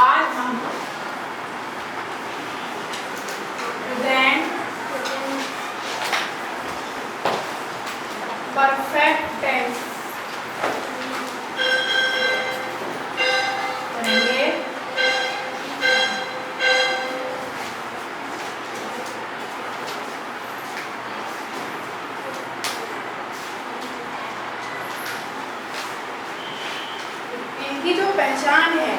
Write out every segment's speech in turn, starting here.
आज हम present perfect tense करेंगे। इनकी जो पहचान है,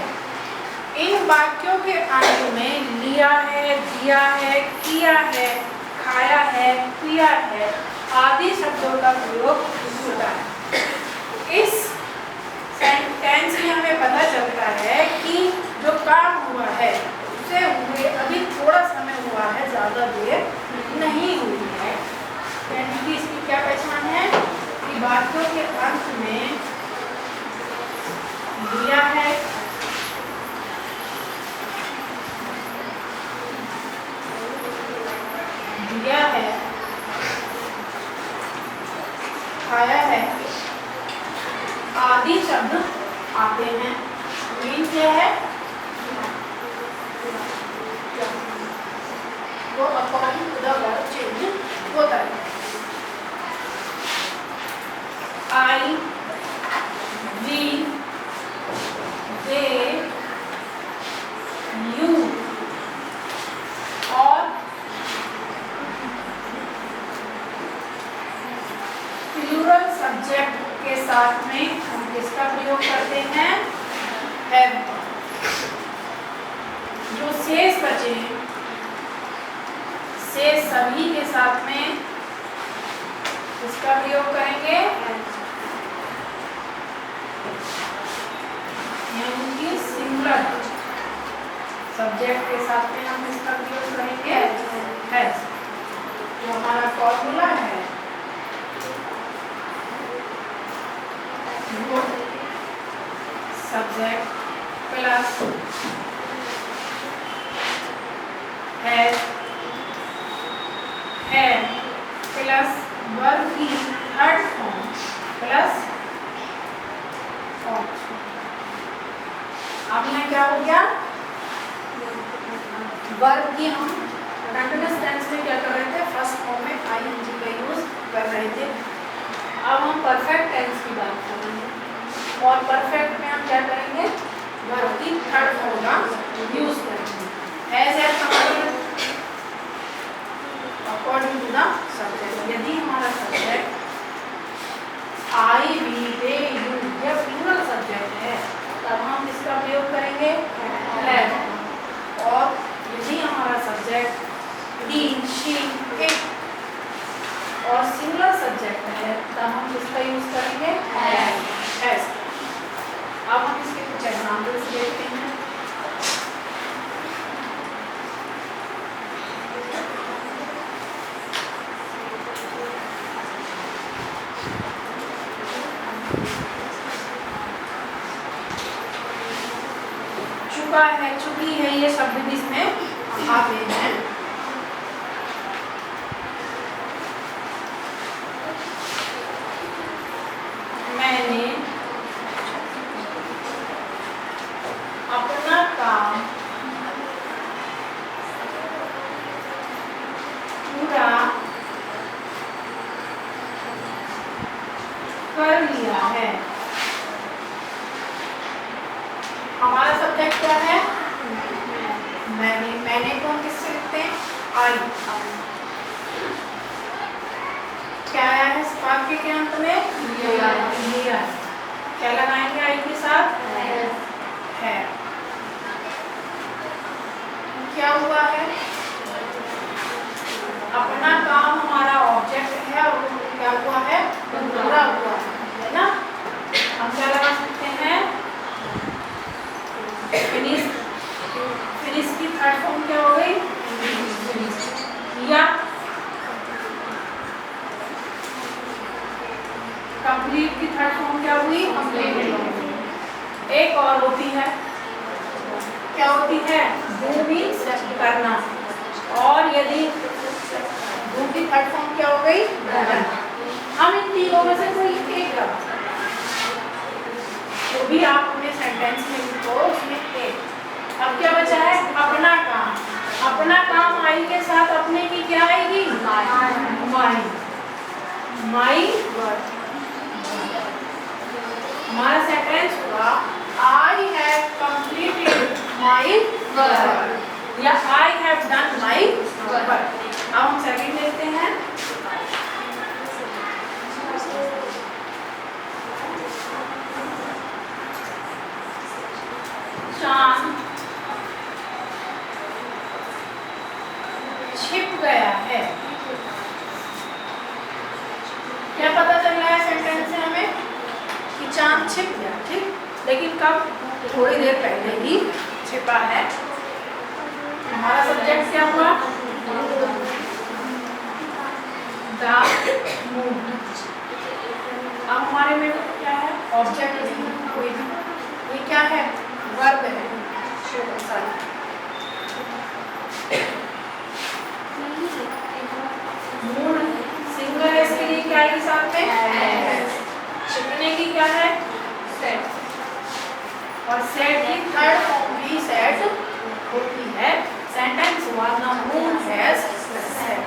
इन वाक्यों के अंत में लिया है, दिया है, किया है, खाया है, पिया है आदि शब्दों का प्रयोग होता है। इस सेंटेंस में हमें पता चलता है कि जो काम हुआ है उसे हुए अभी थोड़ा समय हुआ है, ज़्यादा देर नहीं हुई है। यानी कि इसकी क्या पहचान है कि वाक्यों के अंत में लिया है, दिया है, खाया है आदि शब्द आते हैं। मीन क्या है वो according to the verb change होता है। आई, वी, दे, यू और प्लूरल सब्जेक्ट के साथ में हम किसका प्रयोग करते हैं? हैव। जो शेष बचे शेष सभी के साथ में किसका प्रयोग करेंगे? यानी कि सिंगुलर सब्जेक्ट के साथ में हम इसका प्रयोग करेंगे हैज। जो हमारा फॉर्मूला है वो सब्जेक्ट प्लस हैज है प्लस वर्ब की थर्ड फॉर्म प्लस ऑप्शन। अब यहाँ क्या हो गया? वर्ब की हम कंटीन्यूअस टेंस में क्या कर रहे थे? फर्स्ट फॉर्म में आईएनजी का यूज कर रहे थे। अब हम परफेक्ट टेंस की बात करेंगे और परफेक्ट में हम क्या करेंगे? वर्ब की थर्ड फॉर्म का यूज करेंगे। As according to the subject. यदि हमारा subject I, we, they, you यह प्लूरल सब्जेक्ट है तब हम इसका प्रयोग करेंगे हैव। और यदि हमारा सब्जेक्ट ही, शी, इट और सिंगुलर सब्जेक्ट है तब हम इसका यूज करेंगे हैज। अब हम इसके कुछ एग्जाम्पल्स देखते हैं। चुका है, चुकी है, ये शब्द भी इसमें आते हैं। मैंने अपना काम पूरा कर लिया है। हमारा सब्जेक्ट क्या है? मैंने को हम किससे लिखते हैं? आई। क्या आया है इस वाक्य के अंत में? लिया। क्या लगाएंगे आई के साथ? है। क्या हुआ है? अपना काम हमारा ऑब्जेक्ट है और क्या हुआ है? पूरा हुआ है ना। हम क्या लगा सकते हैं? फिनिश। फिनिश की थर्ड फॉर्म क्या हो गई? या कंप्लीट की थर्ड फॉर्म क्या हुई? कंप्लीट। एक और होती है, क्या होती है? डू मीन्स करना। और यदि डू की थर्ड फॉर्म क्या हो गई? डन। हम इन तीनों में से कोई एक रखते हैं तो भी आप अपने सेंटेंस में वाई के साथ अपने की क्या आएगी? माई। My work. हमारा सेंटेंस हुआ I have completed my work या I have done my work. अब हम सेकंड देखते हैं। चांद छिप गया है। क्या पता चल रहा है सेंटेंस से हमें कि चांद छिप गया, ठीक, लेकिन कब? थोड़ी देर पहले ही छिपा है। हमारा सब्जेक्ट क्या हुआ? The moon. अब हमारे में क्या है? ऑब्जेक्ट कोई भी। ये क्या है? वर्ब है। मून सिंगल है, इसके लिए क्या है साथ में? छिपने की क्या है? सेट। और सेट की थर्ड फॉर्म भी सेट होती है। सेंटेंस हुआ द मून हैज सेट।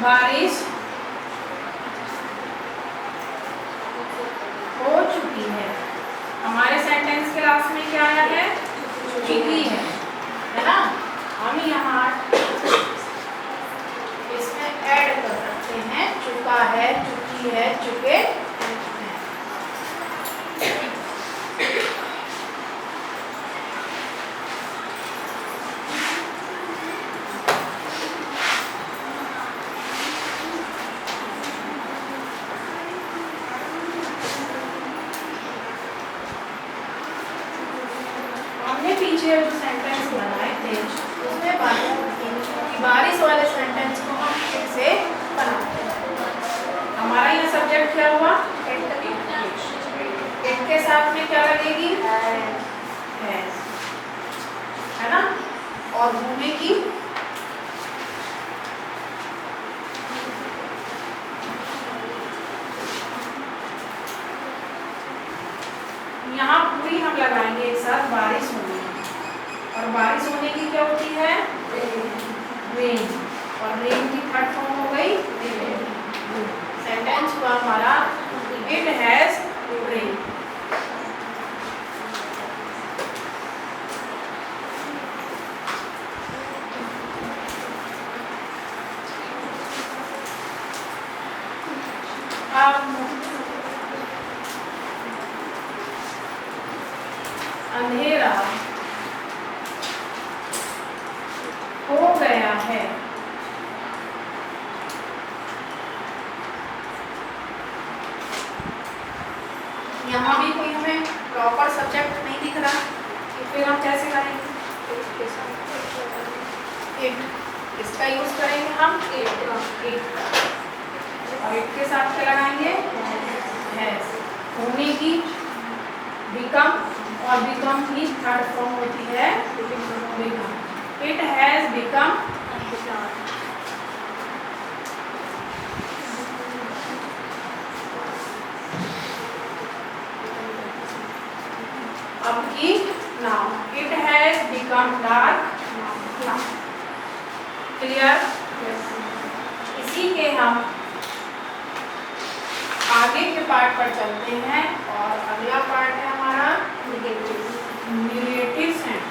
बारिश हो चुकी है। हमारे सेंटेंस के लास्ट में क्या आया है? चुकी है ना? हम यहाँ इसमें ऐड कर सकते हैं चुका है, चुकी है, चुके हैं। पीछे जो सेंटेंस बनाए थे उसमें बारिश वाले सेंटेंस को हम फिर से बनाते हैं। हमारा यहाँ सब्जेक्ट क्या हुआ? इट के साथ में क्या लगेगी? है ना? और होने की यहाँ पूरी हम लगाएंगे एक साथ बारिश होने की। और बारिश होने की क्या होती है? रेन। और रेन की थर्ड फॉर्म हो गई सेंटेंस हुआ हमारा इट हैज रेन। अंधेरा हो गया है। यहाँ भी कोई हमें प्रॉपर सब्जेक्ट नहीं दिख रहा, फिर हम कैसे करेंगे? इट, इसका यूज करेंगे हम इट। और इट के साथ क्या लगाएंगे? हैज। होने की बिकम, और बिकम की थर्ड फॉर्म होती है बिकम। इट हैज बिकम अब की now. It has become dark now. Clear? इसी के हम आगे के पार्ट पर चलते हैं और अगला पार्ट है हमारा निगेटिव सेंटेंस।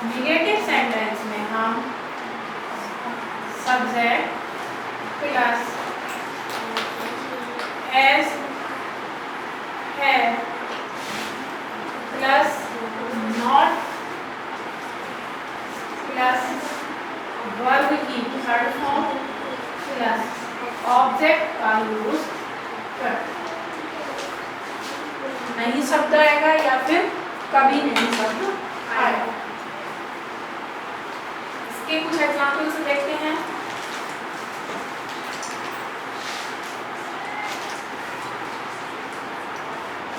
निगेटिव सेंटेंस में हम सब्जेक्ट प्लस एस है प्लस नॉट प्लस वर्ब की थर्ड फॉर्म प्लस ऑब्जेक्ट का यूज कर। नहीं शब्द आएगा या फिर कभी नहीं शब्द आएगा। इसके कुछ एग्जाम्पल्स देखते हैं।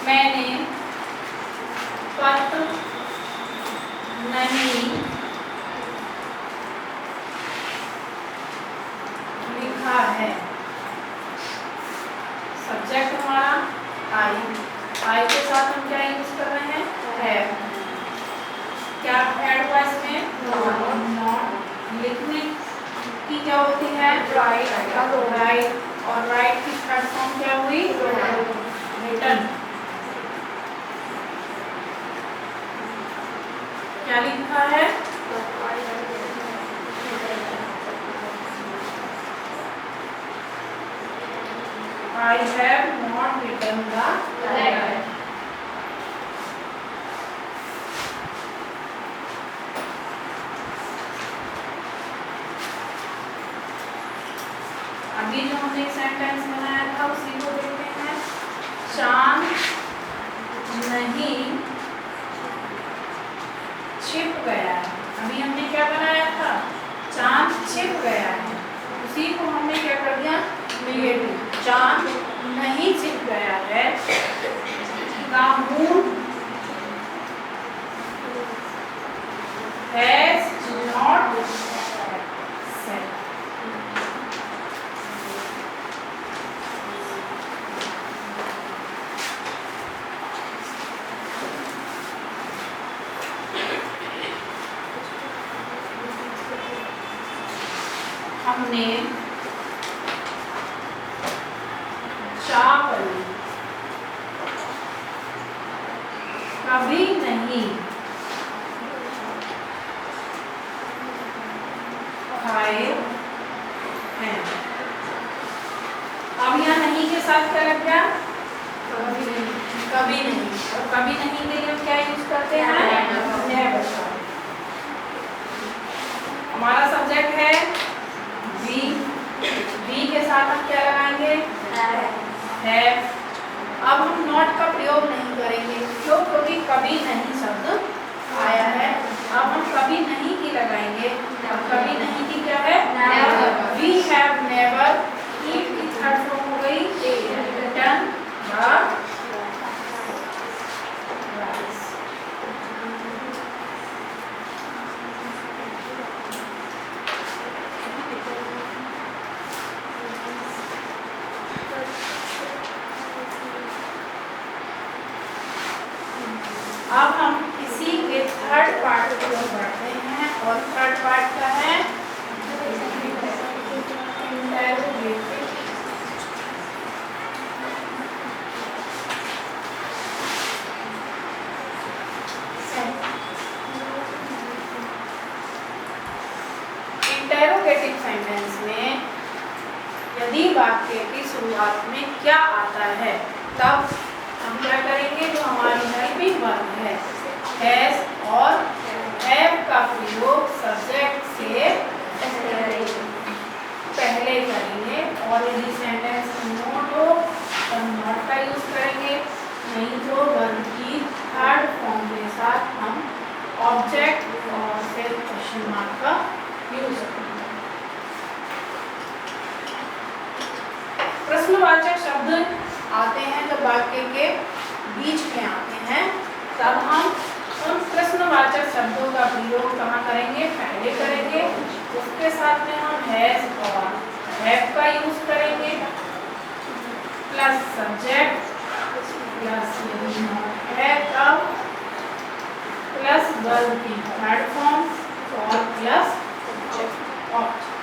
मैंने पत्र नहीं लिखने की क्या होती है? राइट। और राइट की थर्ड फॉर्म क्या हुई? रिटन। क्या लिखा है? I have not written the letter. अभी जो हमने एक सेंटेंस बनाया था उसी को देखते हैं। चांद नहीं छिप गया है। अभी हमने क्या बनाया था? चांद छिप गया है। उसी को हमने क्या कर दिया? नेगेटिव। चांद नहीं छिप गया है। The moon has not set. हमने चावल कभी नहीं खाए हैं। अब यहाँ नहीं के साथ क्या लग गया? कभी नहीं। और कभी नहीं के लिए हम क्या यूज करते हैं? नेवर। हमारा सब्जेक्ट है बी के साथ हम क्या लगाएंगे? है। अब हम नॉट का प्रयोग नहीं करेंगे। क्यों? क्योंकि कभी नहीं शब्द आया है। अब हम कभी नहीं की लगाएंगे। अब कभी नहीं की क्या है? We have never. की थर्ड फॉर्म हो गई रिटन द राइस। अब हम इसी के थर्ड पार्ट को बढ़ते हैं और थर्ड पार्ट का है इंटरोगेटिव। इंटरोगेटिव सेंटेंस में यदि वाक्य की शुरुआत में क्या आता है तब हम क्या करेंगे? जो हमारी हेल्पिंग वर्ब है हैज और हैव का प्रयोग सब्जेक्ट से पहले करेंगे। और यदि सेंटेंस नॉट हो तो नॉट का यूज करेंगे। नहीं तो वर्ब की थर्ड फॉर्म के साथ हम ऑब्जेक्ट और फिर क्वेश्चन मार्क का यूज करेंगे। प्रश्नवाचक शब्द आते हैं जब वाक्य के बीच में आते हैं, तब हम उन प्रश्नवाचक शब्दों का प्रयोग कहाँ करेंगे? पहले करेंगे। उसके साथ में हम हैज और हैव का यूज करेंगे प्लस सब्जेक्ट प्लस यदि नॉट है तब प्लस वर्ब की थर्ड फॉर्म और प्लस ऑब्जेक्ट।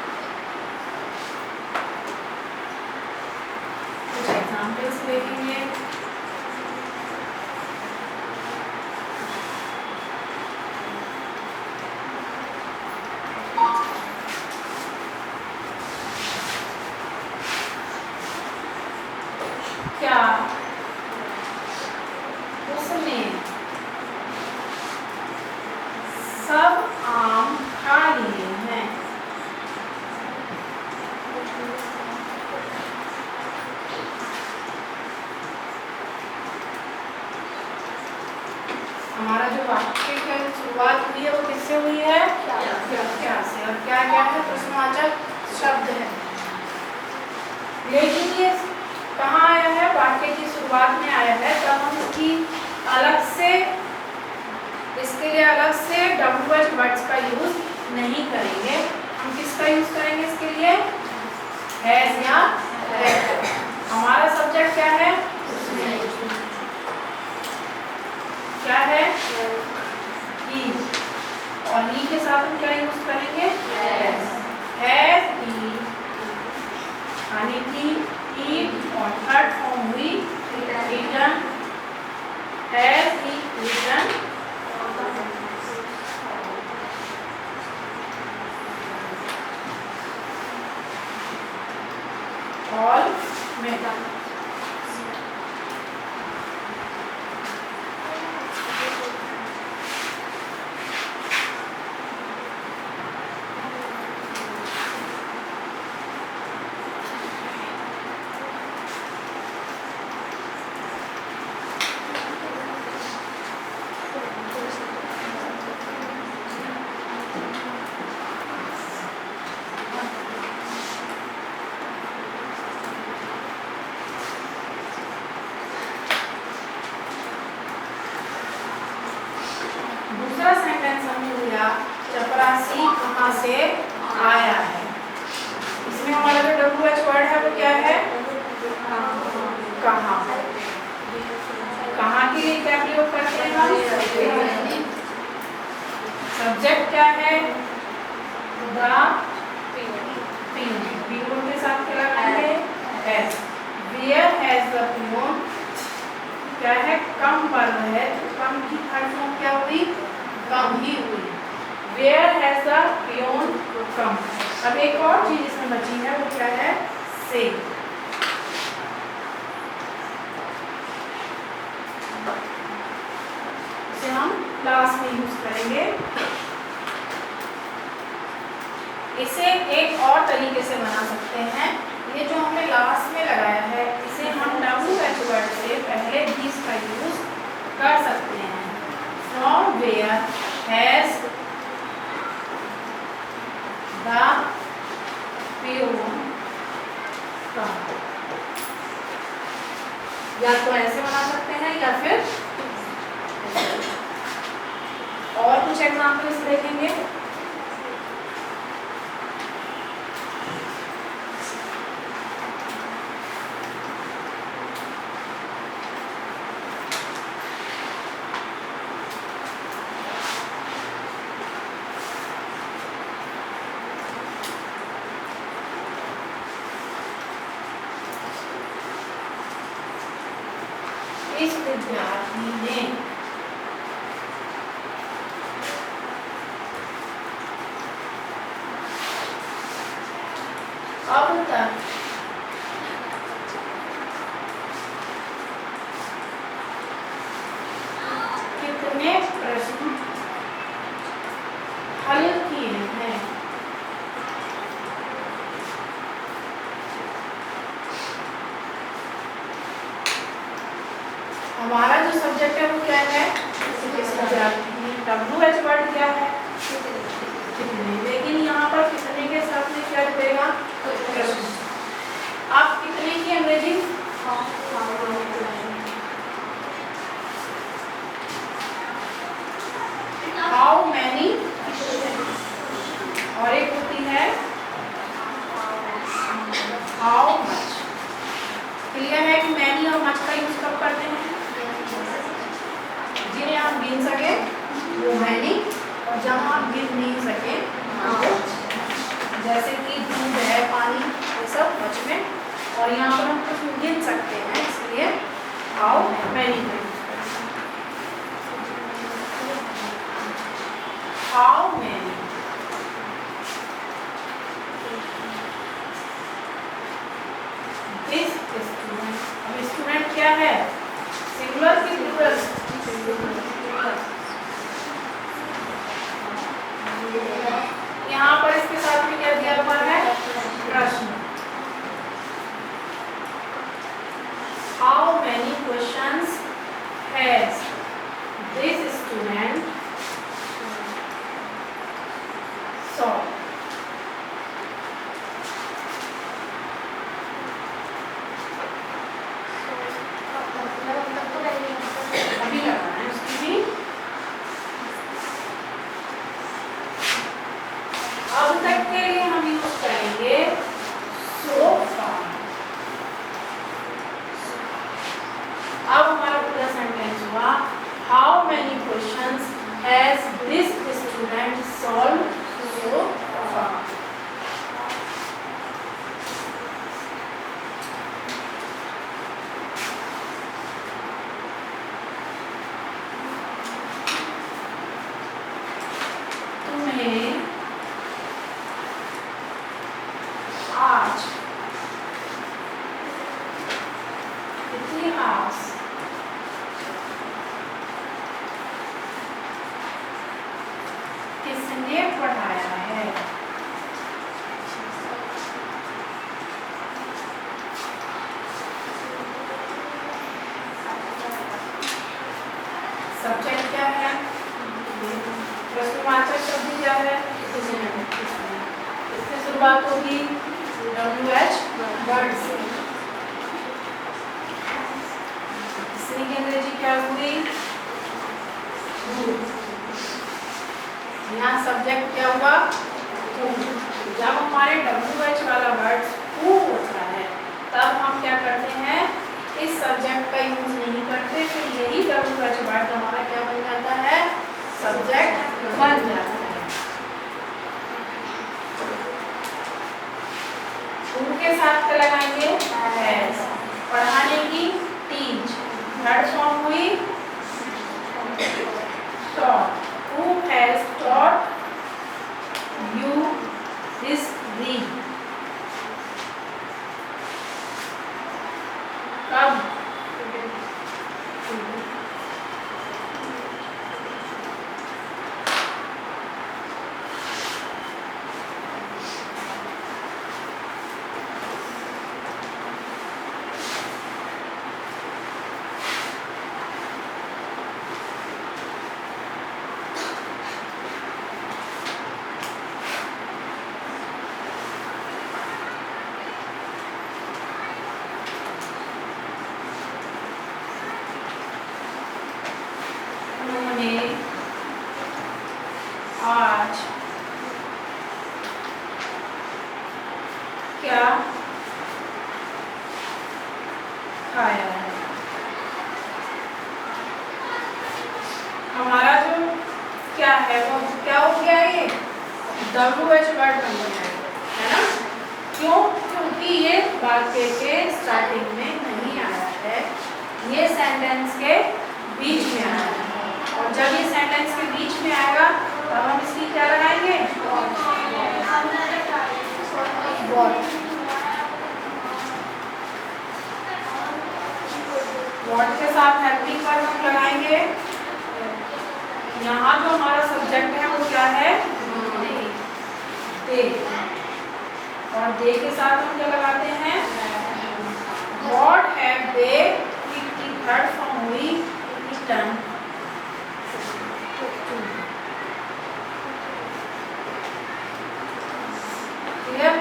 कुछ एग्जाम्पल्स देखेंगे। क्या उसने सब आम खा लिए हैं? हमारा जो वाक्य की शुरुआत हुई है वो किससे हुई है? क्या से। और क्या क्या है? प्रश्नवाचक शब्द है। लेकिन ये कहाँ आया है? वाक्य की शुरुआत में आया है। तब हम इसकी अलग से इसके लिए अलग से डब्ल्यूएच वर्ड्स का यूज नहीं करेंगे। हम किसका यूज करेंगे इसके लिए? हैज या हैव। हमारा सब्जेक्ट क्या है? क्या है? ही। और ही के साथ हम क्या यूज करेंगे? हैज ही, यानी कि ईट और थर्ड फॉर्म हुई written, has he written all meta. दूसरा सेंटेंस हमने लिया चपरासी कहाँ से आया है। इसमें हमारा जो WH वर्ड है वो क्या है? कहाँ। कहाँ के लिए क्या प्रयोग करते हैं हम? सब्जेक्ट क्या है? द पियून के साथ क्या लगाएंगे? S. Where has the peon क्या है? कम वर्ब है, तो कम की थर्ड फॉर्म क्या हुई? कम ही हुई। वेयर हैज द पियून कम। अब एक और चीज इसमें बची है, वो क्या है? से। इसे हम क्लास में यूज करेंगे। इसे एक और तरीके से बना सकते हैं। ये जो हमने लास्ट में लगाया है, इसे हम WH वर्ड से पहले भी इसका यूज कर सकते हैं। From where has the peon come. या तो ऐसे बना सकते हैं या फिर और कुछ एग्जाम्पल्स देखेंगे। इस विद्यार्थी ने अब तक कितने प्रश्न हल किए हैं? हमारा जो सब्जेक्ट है वो क्या है? WH वर्ड क्या है? कितने। लेकिन यहाँ पर कितने के साथ में क्या जुड़ेगा? प्रश्न। आप कितने की अंग्रेजी? हाउ मैनी, और एक होती है हाउ मच। क्लियर है कि मैनी और मच का यूज कब करते हैं? जिन्हें आप गिन सके वो मैनी, और जहाँ आप गिन नहीं सके जैसे कि दूध है, पानी, ये सब मच में। और यहाँ पर हम कुछ गिन सकते हैं, इसलिए हाउ मैनी का यूज करते हैं। How many this student. अब स्टूडेंट क्या है? सिंगुलर की प्लूरल? यहाँ पर इसके साथ में क्या दिया हुआ है? प्रश्न। How many questions has this student solve. अभी लगाना है उसकी भी। अब तक के लिए हम यूज करेंगे so far। अब हमारा पूरा सेंटेंस हुआ how many questions has this student solve so far. तुम्हें आज इतिहास किसने पढ़ाया है? सब्जेक्ट क्या है? प्रश्नवाचक शब्द क्या है? इससे शुरुआत होगी WH वर्ड से। इसमें की अंग्रेजी क्या हुई? यहाँ सब्जेक्ट क्या हुआ? जब हमारे WH वाला वर्ड हु होता है तब हम क्या करते हैं? इस सब्जेक्ट का यूज नहीं करते, फिर यही WH वर्ड हमारा क्या बन जाता है? सब्जेक्ट बन जाता है। उनके साथ क्या लगाएंगे? हैज। पढ़ाने की टीच। थर्ड फॉर्म हुई taught। Who has taught you history? कब? उन्होंने आज क्या खाया है? हमारा जो क्या है वो क्या हो गया? ये WH वर्ड बन गया है ना? क्यों? क्योंकि ये वाक्य के स्टार्टिंग में नहीं आया है, ये सेंटेंस के बीच में आया है। और जब ये सेंटेंस के बीच में आएगा तब हम इसकी क्या लगाएंगे? वॉट के साथ हेल्पिंग वर्ब हम लगाएंगे। यहाँ जो हमारा सब्जेक्ट है वो क्या है? दे। और दे के साथ हम क्या लगाते हैं? वॉट हैव दे, की थर्ड फॉर्म हुई ईटन। क्लियर?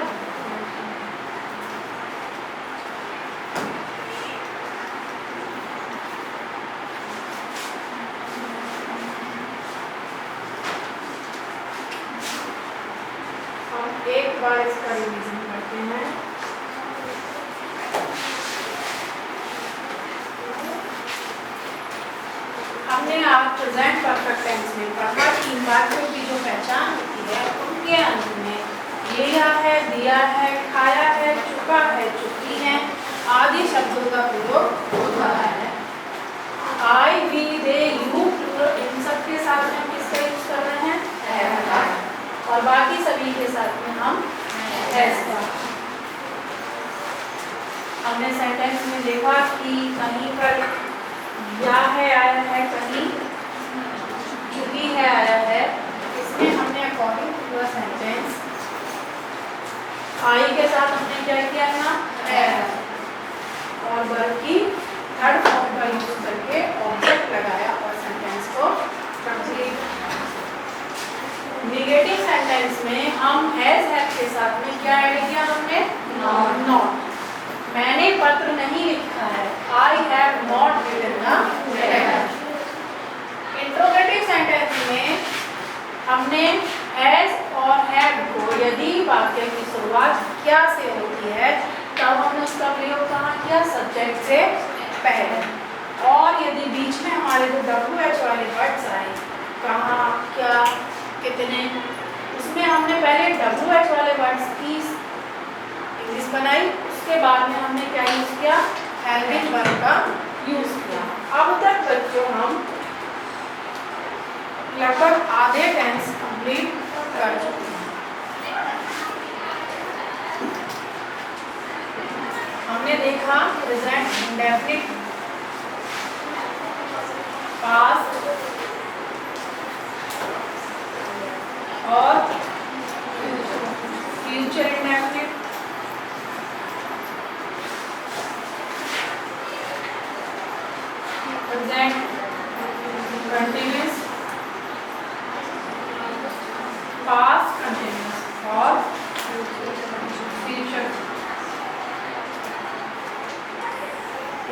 हम एक बार इसका रिवीजन करते हैं। हमने आज प्रेजेंट परफेक्ट टेंस में पढ़ा कि वाक्यों की जो पहचान होती है उनके अंत में लिया है, दिया है, खाया है, चुका है, चुकी है आदि शब्दों का प्रयोग होता है। आई, वी, दे, यू, इन सब के साथ में हम किसका यूज कर रहे हैं? हैव। और बाकी सभी के साथ में हम हैज का। हमने सेंटेंस में देखा कि कहीं पर या है आया है, कहीं चुकी है आया है। इसमें हमने अकॉर्डिंग टू सेंटेंस आई के साथ हमने क्या किया था? हैव। और वर्ब की थर्ड फॉर्म का यूज करके ऑब्जेक्ट लगाया और सेंटेंस को कंप्लीट। नेगेटिव सेंटेंस में हम हैज हैव के साथ में क्या ऐड किया हमने? नॉट। मैंने पत्र नहीं लिखा है। I have not written the letter. Interrogative sentence में हमने हैज और हैव को यदि वाक्य की शुरुआत क्या से होती है तब हमने उसका प्रयोग कहाँ किया? सब्जेक्ट से पहले। और यदि बीच में हमारे जो WH वाले वर्ड्स आए, कहाँ, क्या, कितने, उसमें हमने पहले WH वाले वर्ड्स की इंग्लिश बनाई, उसके बाद में हमने क्या यूज़ किया, हेल्पिंग वर्ब का यूज़ किया। अब तक बच्चों हम लगभग आधे टेंस कंप्लीट कर चुके हैं। हमने देखा प्रेजेंट इंडेफिनिट, पास्ट और future indefinite, present continuous, past continuous और फ्यूचर।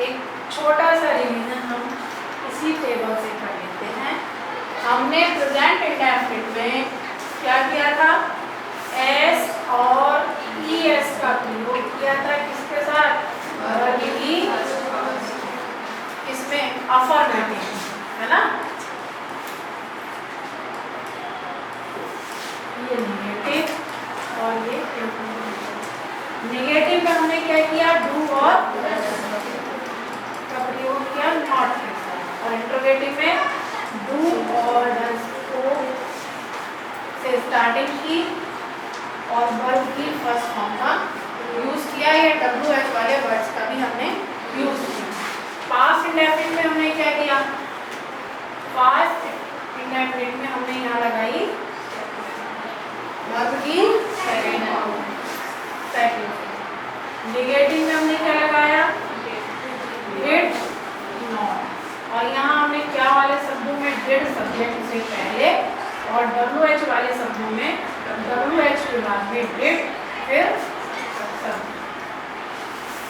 एक छोटा सा रिवीजन हम इसी टेबल से कर लेते हैं। हमने प्रेजेंट इंडेफिनिट में क्या किया था, एस और ईएस का प्रयोग किया था, किसके साथ, इसमें अफर्मेटिव, है ना, ये नेगेटिव और ये नेगेटिव में हमने क्या किया, डू और का प्रयोग किया नॉट के साथ, और इंट्रोगेटिव में डू और डज को से स्टार्टिंग की और वर्ब की फर्स्ट फॉर्म का यूज किया, या WH वाले वर्ड्स का भी हमने यूज किया। पास्ट इंडेफिनिट में हमने क्या किया, पास्ट इंडेफिनिट में हमने यहाँ लगाई वर्ब की सेकंड फॉर्म। नेगेटिव में हमने क्या लगाया, डिड नॉट, और यहाँ हमने क्या वाले शब्दों में डिड सब्जेक्ट से पहले और WH वाले शब्दों में WH के बाद में डिड फिर सब्जेक्ट।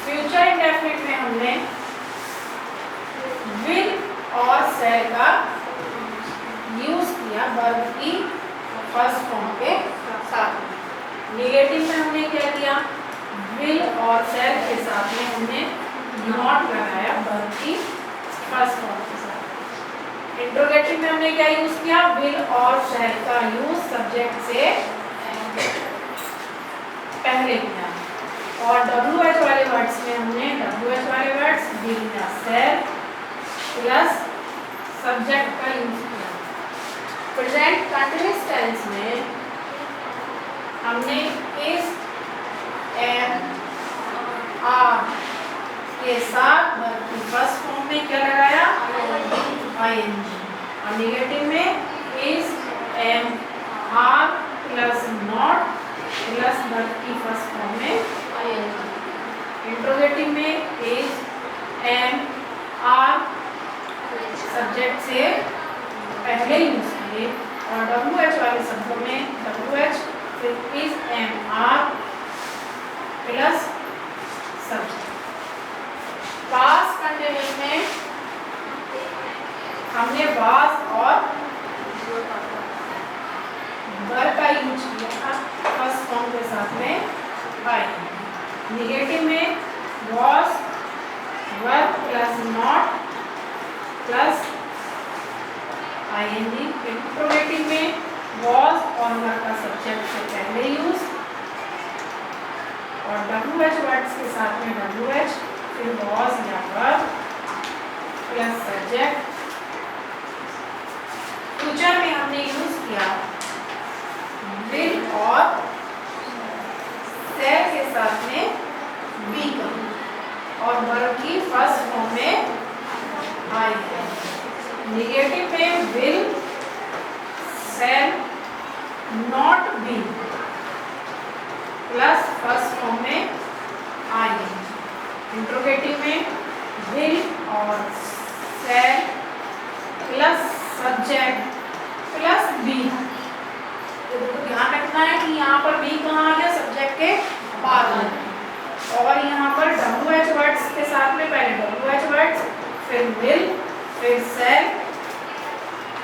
फ्यूचर इंडेफिनिट में हमने विल और शैल का यूज किया वर्ब की फर्स्ट फॉर्म के साथ। नेगेटिव में हमने क्या किया, विल और शैल के साथ में हमने नॉट लगाया वर्ब की फर्स्ट फॉर्म के साथ। इंट्रोगेटिव में हमने क्या यूज किया, विल और शैल का यूज सब्जेक्ट से पहले किया, और WH वाले वर्ड्स में हमने WH वाले वर्ड्स विल या शैल प्लस सब्जेक्ट का यूज किया। प्रेजेंट कंटिन्यूअस टेंस में हमने इस, एम, आर के साथ वर्ब की फर्स्ट फॉर्म में क्या लगाया, ING, और नेगेटिव में is, am, are plus not plus verb की फर्स्ट फॉर्म में ING। इंट्रोगेटिव में इस, एम, आर सब्जेक्ट से पहले यूज किए, और WH वाले शब्दों में WH फिर is, am, are plus subject. Past continuous में हमने वाज और वर्ब का यूज किया था फर्स्ट फॉर्म के साथ में बाय। नेगेटिव में was verb plus not plus ING। Interrogative में वाज और वर्ब का सब्जेक्ट से पहले यूज, और WH वर्ड्स के साथ में WH फिर वाज या वर्ब प्लस सब्जेक्ट। फ्यूचर में हमने यूज किया विल और शैल के साथ में बी का, और वर्ब की फर्स्ट फॉर्म में आई है। नेगेटिव में will, shall, not be plus first form में आई है। इंट्रोगेटिव में विल और shall plus subject plus be. तो ध्यान रखना है कि यहाँ पर बी कहाँ आ गया, सब्जेक्ट के बाद आ गया, और यहाँ पर WH वर्ड्स के साथ में पहले WH वर्ड्स फिर विल फिर शैल